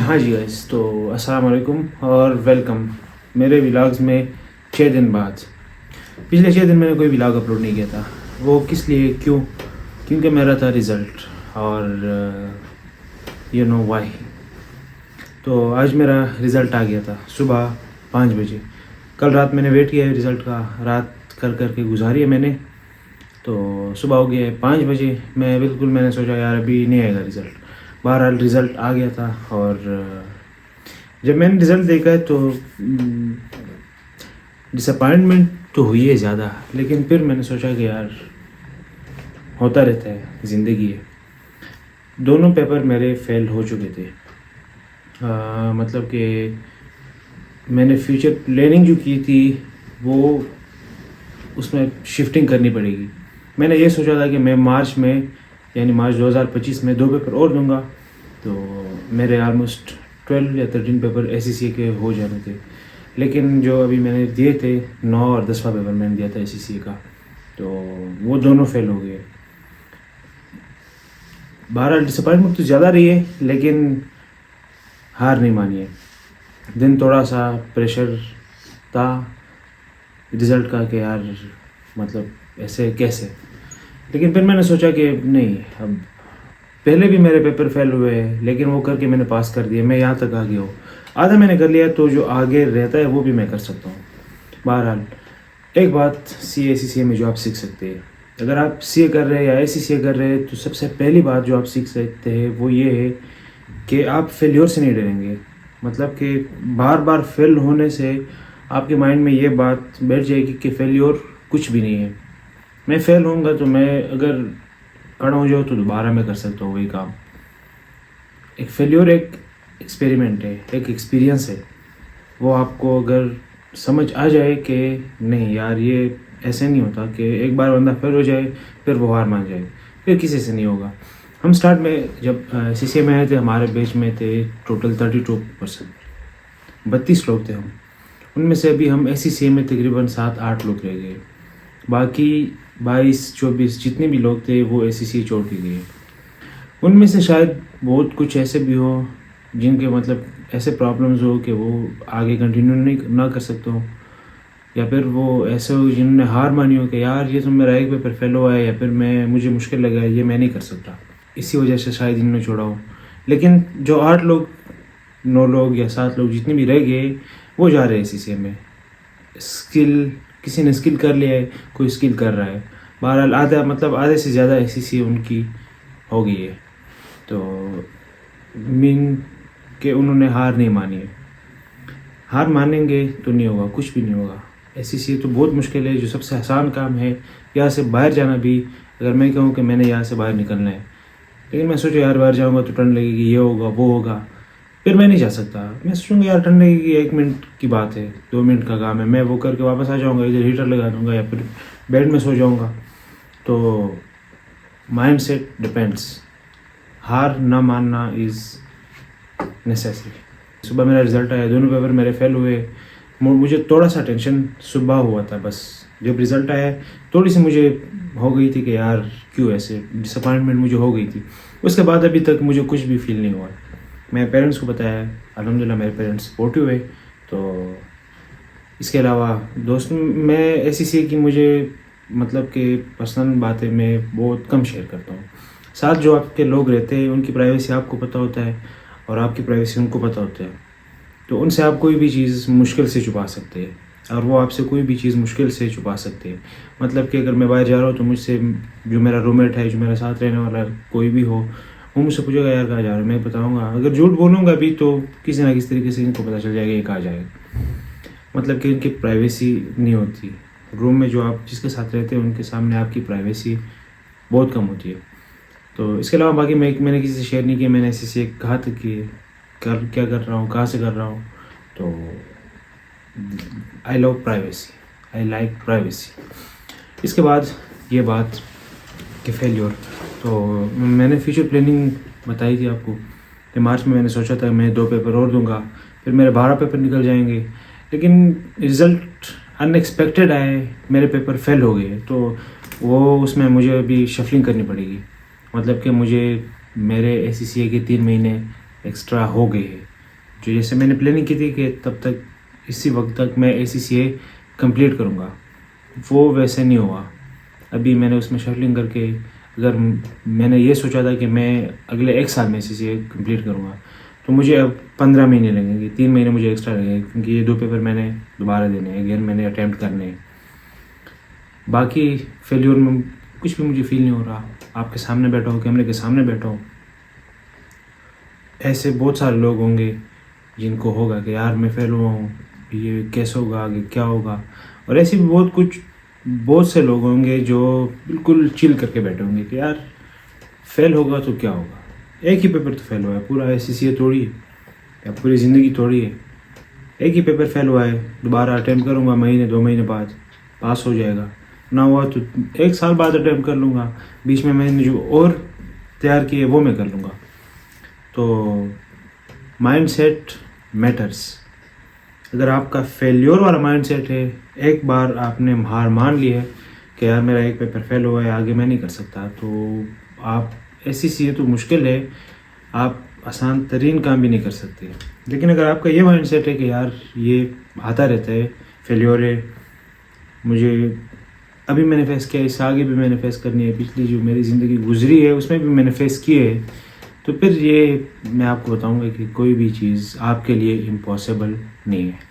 हाँ जी गाइस, तो अस्सलाम वालेकुम और वेलकम मेरे व्लॉग्स में 6 दिन बाद। पिछले 6 दिन मैंने कोई व्लॉग अपलोड नहीं किया था। वो किस लिए, क्यों? क्योंकि मेरा था रिज़ल्ट और यू नो वाई। तो आज मेरा रिज़ल्ट आ गया था सुबह 5 बजे। कल रात मैंने वेट किया है रिज़ल्ट का, रात कर कर के गुजारी है मैंने। तो सुबह हो गया है 5 बजे। मैंने सोचा यार अभी नहीं आएगा रिज़ल्ट। बहरहाल रिज़ल्ट आ गया था और जब मैंने रिज़ल्ट देखा है तो डिसअपॉइंटमेंट तो हुई है ज़्यादा, लेकिन फिर मैंने सोचा कि यार होता रहता है, ज़िंदगी है। दोनों पेपर मेरे फेल हो चुके थे। मतलब कि मैंने फ्यूचर प्लानिंग जो की थी वो उसमें शिफ्टिंग करनी पड़ेगी। मैंने ये सोचा था कि मैं मार्च 2025 में 2 पेपर और दूंगा, तो मेरे ऑलमोस्ट 12 या 13 पेपर एससीसीए के हो जाने थे। लेकिन जो अभी मैंने दिए थे 9 और 10वां पेपर मैंने दिया था एससीसीए का, तो वो दोनों फेल हो गए। बहरहाल डिसअपॉइंटमेंट तो ज़्यादा रही है, लेकिन हार नहीं मानी है। दिन थोड़ा सा प्रेशर था रिज़ल्ट का कि यार मतलब ऐसे कैसे। लेकिन फिर मैंने सोचा कि नहीं, अब पहले भी मेरे पेपर फेल हुए हैं, लेकिन वो करके मैंने पास कर दिए। मैं यहाँ तक आ गया हूँ, आधा मैंने कर लिया, तो जो आगे रहता है वो भी मैं कर सकता हूँ। बहरहाल एक बात सी ए सी सी में जो आप सीख सकते हैं, अगर आप सी कर रहे हैं या ACCA कर रहे हैं, तो सबसे पहली बात जो आप सीख सकते हैं वो ये है कि आप फेल्योर से नहीं डरेंगे। मतलब कि बार बार फेल होने से आपके माइंड में ये बात बैठ जाएगी कि फेल्योर कुछ भी नहीं है। मैं फेल होऊंगा तो मैं अगर खड़ा हो जाऊँ तो दोबारा मैं कर सकता हूँ वही काम। एक फेल्योर एक एक्सपेरिमेंट है, एक एक्सपीरियंस है। वो आपको अगर समझ आ जाए कि नहीं यार ये ऐसे नहीं होता, कि एक बार बंदा फेल हो जाए फिर वो हार मान जाए, फिर किसी से नहीं होगा। हम स्टार्ट में जब CCA में आए थे, हमारे बैच में थे टोटल 32%, 32 लोग थे हम। उनमें से अभी हम ACCA में तकरीबन 7-8 लोग रह गए। बाकी 22-24 जितने भी लोग थे वो ACCA छोड़ के गए। उनमें से शायद बहुत कुछ ऐसे भी हो जिनके मतलब ऐसे प्रॉब्लम्स हो कि वो आगे कंटिन्यू नहीं ना कर सकते हो, या फिर वो ऐसे हो जिन्होंने हार मानी हो कि यार ये तो मेरा एक पेपर फेल हुआ है, या फिर मुझे मुश्किल लगा है, ये मैं नहीं कर सकता, इसी वजह से शायद इन्होंने छोड़ा हो। लेकिन जो 8 लोग 9 लोग या 7 लोग जितने भी रह गए वो जा रहे हैं CCA में। स्किल, किसी ने स्किल कर लिया है, कोई स्किल कर रहा है। बहरहाल आधे से ज़्यादा ACCA उनकी हो गई है। तो मीन कि उन्होंने हार नहीं मानी है। हार मानेंगे तो नहीं होगा, कुछ भी नहीं होगा। ACCA तो बहुत मुश्किल है। जो सबसे आसान काम है यहाँ से बाहर जाना भी, अगर मैं कहूँ कि मैंने यहाँ से बाहर निकलना है, लेकिन मैं सोचूँ यार बाहर जाऊँगा तो ठंड लगेगी, ये होगा वो होगा, फिर मैं नहीं जा सकता। मैं सोचूंगा यार ठंड लगेगी, 1 मिनट की बात है, 2 मिनट का काम है, मैं वो करके वापस आ जाऊँगा, इधर हीटर लगा दूँगा या फिर बेड में सो जाऊँगा। तो माइंड सेट डिपेंड्स। हार ना मानना इज़ नेसेसरी। सुबह मेरा रिज़ल्ट आया, दोनों पेपर मेरे फेल हुए। मुझे थोड़ा सा टेंशन सुबह हुआ था, बस जब रिज़ल्ट आया थोड़ी सी मुझे हो गई थी कि यार क्यों ऐसे, डिसअपॉइंटमेंट मुझे हो गई थी। उसके बाद अभी तक मुझे कुछ भी फील नहीं हुआ। मैं पेरेंट्स को बताया, अल्हम्दुलिल्लाह मेरे पेरेंट्स सपोर्टिव है। तो इसके अलावा दोस्त, मैं ACCA की मुझे मतलब कि पर्सनल बातें मैं बहुत कम शेयर करता हूँ। साथ जो आपके लोग रहते हैं उनकी प्राइवेसी आपको पता होता है और आपकी प्राइवेसी उनको पता होता है। तो उनसे आप कोई भी चीज़ मुश्किल से छुपा सकते हैं और वो आपसे कोई भी चीज़ मुश्किल से छुपा सकते हैं। मतलब कि अगर मैं बाहर जा रहा हूँ तो मुझसे जो मेरा रूममेट है, जो मेरे साथ रहने वाला कोई भी हो, वो मुझसे पूछेगा यार कहाँ जा रहे हो, मैं बताऊँगा। अगर झूठ बोलूँगा भी तो किसी ना किसी तरीके से इनको पता चल जाएगा ये कहाँ जाएगा। मतलब कि इनकी प्राइवेसी नहीं होती। रूम में जो आप जिसके साथ रहते हैं उनके सामने आपकी प्राइवेसी बहुत कम होती है। तो इसके अलावा बाकी मैंने किसी से शेयर नहीं किया। मैंने ऐसे कहा था कि क्या कर रहा हूँ, कहाँ से कर रहा हूँ। तो I love privacy, I like privacy. इसके बाद ये बात कि फेल्योर, तो मैंने फ्यूचर प्लानिंग बताई थी आपको कि मार्च में मैंने सोचा था मैं 2 पेपर और दूंगा, फिर मेरे 12 पेपर निकल जाएंगे। लेकिन रिज़ल्ट अनएक्सपेक्टेड आए, मेरे पेपर फेल हो गए। तो वो उसमें मुझे अभी शफलिंग करनी पड़ेगी। मतलब कि मुझे मेरे ACCA के 3 महीने एक्स्ट्रा हो गए हैं। जो जैसे मैंने प्लानिंग की थी कि तब तक इसी वक्त तक मैं ACCA कंप्लीट करूँगा, वो वैसे नहीं हुआ। अभी मैंने उसमें शटलिंग करके, अगर मैंने ये सोचा था कि मैं अगले 1 साल में ACCA कंप्लीट करूँगा, तो मुझे अब 15 महीने लगेंगे, 3 महीने मुझे एक्स्ट्रा लगेंगे, क्योंकि ये 2 पेपर मैंने दोबारा देने हैं, अगेन मैंने अटैम्प्ट करने हैं। बाकी फेल्योर में कुछ भी मुझे फील नहीं हो रहा। आपके सामने बैठा हूँ, कैमरे के सामने बैठा हूँ, ऐसे बहुत सारे लोग होंगे जिनको होगा कि यार मैं फेल हुआ हूँ, ये कैसे होगा, आगे क्या होगा। और ऐसे भी बहुत से लोग होंगे जो बिल्कुल चिल करके बैठे होंगे कि यार फेल होगा तो क्या होगा, एक ही पेपर तो फेल हुआ है, पूरा ACCA थोड़ी है या पूरी ज़िंदगी थोड़ी है। एक ही पेपर फेल हुआ है, दोबारा अटैम्प्ट करूँगा, महीने 2 महीने बाद पास हो जाएगा, ना हुआ तो 1 साल बाद अटैम्प्ट कर लूँगा, बीच में मैंने जो और तैयार किए वो मैं कर लूँगा। तो माइंडसेट मैटर्स। अगर आपका फेल्योर वाला माइंडसेट है, एक बार आपने हार मान ली है कि यार मेरा एक पेपर फेल हुआ है, आगे मैं नहीं कर सकता, तो आप ACCA तो मुश्किल है, आप आसान तरीन काम भी नहीं कर सकते। लेकिन अगर आपका ये माइंडसेट है कि यार ये आता रहता है, फेल्योर है, मुझे अभी मैंने फेस किया, इससे आगे भी मैंने फेस करनी है, पिछली जो मेरी ज़िंदगी गुजरी है उसमें भी मैंने फेस किए है, तो फिर ये मैं आपको बताऊंगा कि कोई भी चीज़ आपके लिए इम्पॉसिबल नहीं है।